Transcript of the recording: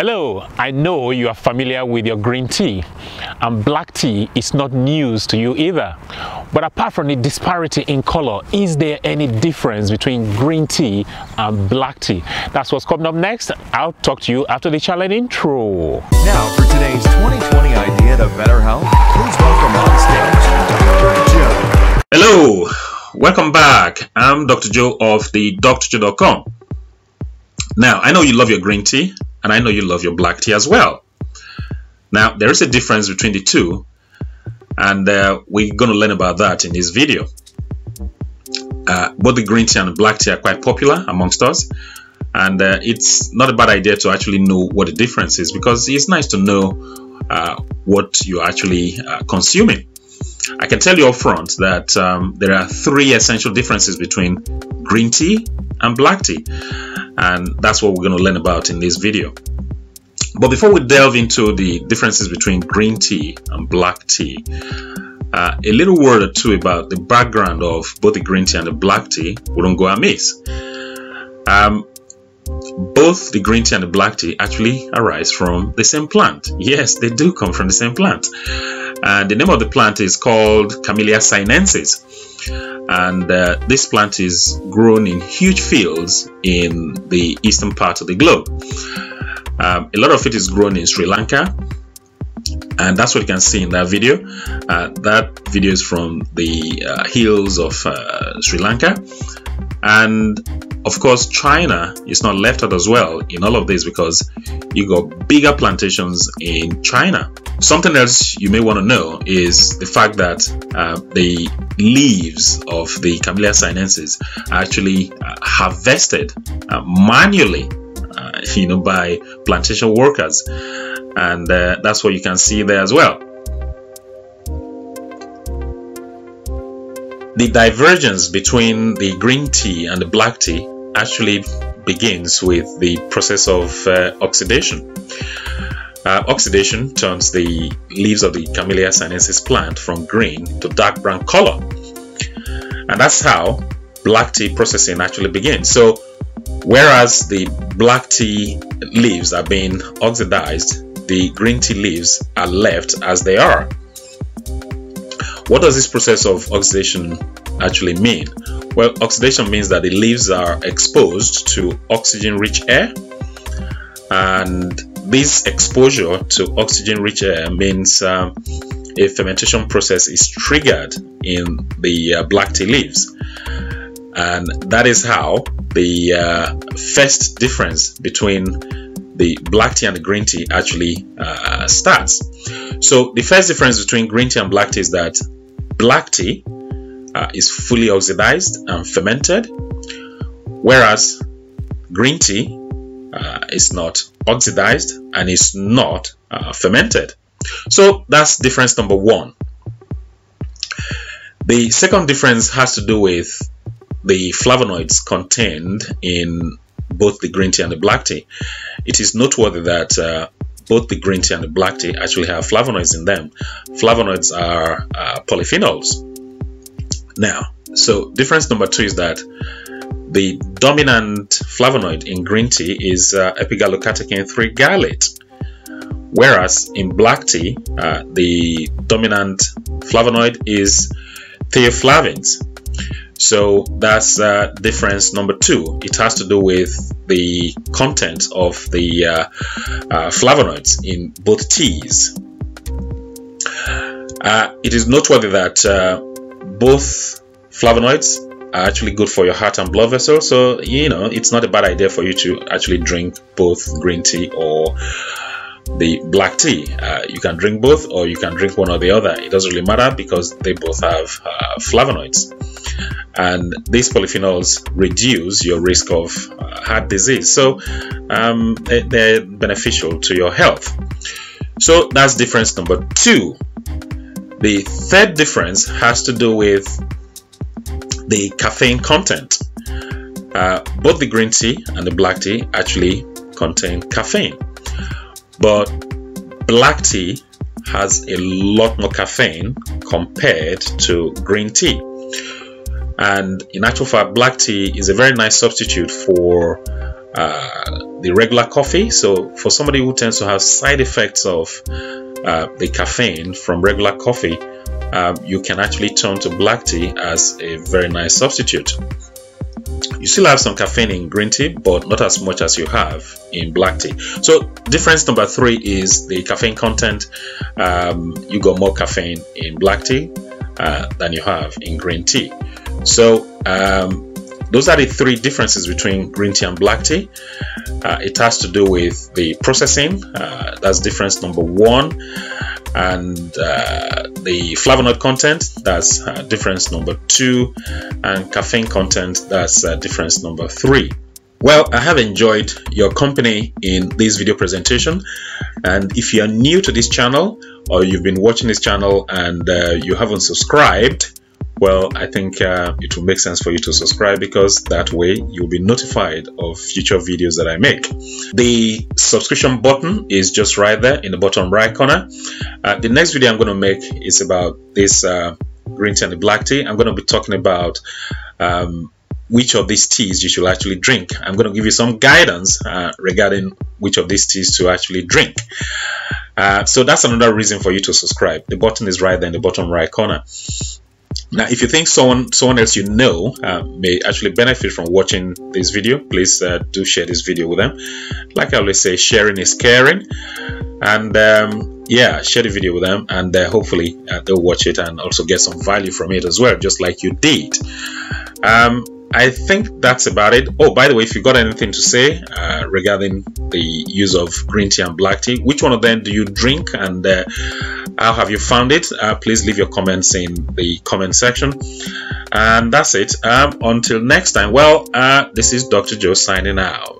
Hello, I know you are familiar with your green tea, and black tea is not news to you either. But apart from the disparity in color, is there any difference between green tea and black tea? That's what's coming up next. I'll talk to you after the challenge intro. Now for today's 2020 idea to better health, please welcome on stage Dr. Joe. Hello, welcome back. I'm Dr. Joe of the drjoe.com. Now, I know you love your green tea, and I know you love your black tea as well. Now, there is a difference between the two, and we're going to learn about that in this video. Both the green tea and the black tea are quite popular amongst us, and it's not a bad idea to actually know what the difference is, because it's nice to know what you're actually consuming. I can tell you up front that there are three essential differences between green tea and black tea, and that's what we're going to learn about in this video. But before we delve into the differences between green tea and black tea, a little word or two about the background of both the green tea and the black tea wouldn't go amiss. Both the green tea and the black tea actually arise from the same plant. Yes, they do come from the same plant. And the name of the plant is called Camellia Sinensis. And this plant is grown in huge fields in the eastern part of the globe. A lot of it is grown in Sri Lanka, and that's what you can see in that video. That video is from the hills of Sri Lanka, and of course China is not left out as well in all of this, because you got bigger plantations in China. Something else you may want to know is the fact that the leaves of the Camellia Sinensis are actually harvested manually, by plantation workers, and that's what you can see there as well. The divergence between the green tea and the black tea actually begins with the process of oxidation. Oxidation turns the leaves of the Camellia Sinensis plant from green to dark brown color, and that's how black tea processing actually begins. So whereas the black tea leaves are being oxidized, the green tea leaves are left as they are. What does this process of oxidation actually mean? Well, oxidation means that the leaves are exposed to oxygen-rich air, and this exposure to oxygen-rich air means a fermentation process is triggered in the black tea leaves. And that is how the first difference between the black tea and the green tea actually starts. So the first difference between green tea and black tea is that black tea is fully oxidized and fermented, whereas green tea is not oxidized and is not fermented. So that's difference number one. The second difference has to do with the flavonoids contained in both the green tea and the black tea. It is noteworthy that both the green tea and the black tea actually have flavonoids in them. Flavonoids are polyphenols. Now, so difference number two is that the dominant flavonoid in green tea is epigallocatechin 3 gallate, whereas in black tea the dominant flavonoid is theaflavins. So that's difference number two. It has to do with the content of the flavonoids in both teas. It is noteworthy that both flavonoids are actually good for your heart and blood vessels. So, it's not a bad idea for you to actually drink both green tea or the black tea. You can drink both, or you can drink one or the other. It doesn't really matter, because they both have flavonoids. And these polyphenols reduce your risk of heart disease, so they're beneficial to your health. So that's difference number two. The third difference has to do with the caffeine content. Both the green tea and the black tea actually contain caffeine, but black tea has a lot more caffeine compared to green tea. And in actual fact, black tea is a very nice substitute for the regular coffee. So for somebody who tends to have side effects of the caffeine from regular coffee, you can actually turn to black tea as a very nice substitute. You still have some caffeine in green tea, but not as much as you have in black tea. So difference number 3 is the caffeine content. You got more caffeine in black tea than you have in green tea. So those are the 3 differences between green tea and black tea. It has to do with the processing. That's difference number 1. And the flavonoid content, that's difference number 2, and caffeine content, that's difference number 3. Well, I have enjoyed your company in this video presentation, and if you are new to this channel or you've been watching this channel and you haven't subscribed, well, I think it will make sense for you to subscribe, because that way you'll be notified of future videos that I make. The subscription button is just right there in the bottom right corner. The next video I'm going to make is about this green tea and the black tea. I'm going to be talking about which of these teas you should actually drink. I'm going to give you some guidance regarding which of these teas to actually drink. So that's another reason for you to subscribe. The button is right there in the bottom right corner. Now, if you think someone else you know may actually benefit from watching this video, please do share this video with them. Like I always say, sharing is caring. And yeah, share the video with them, and hopefully they'll watch it and also get some value from it as well, just like you did. I think that's about it. Oh, by the way, if you've got anything to say regarding the use of green tea and black tea, which one of them do you drink, and how have you found it? Please leave your comments in the comment section. And that's it. Until next time, well, this is Dr. Joe signing out.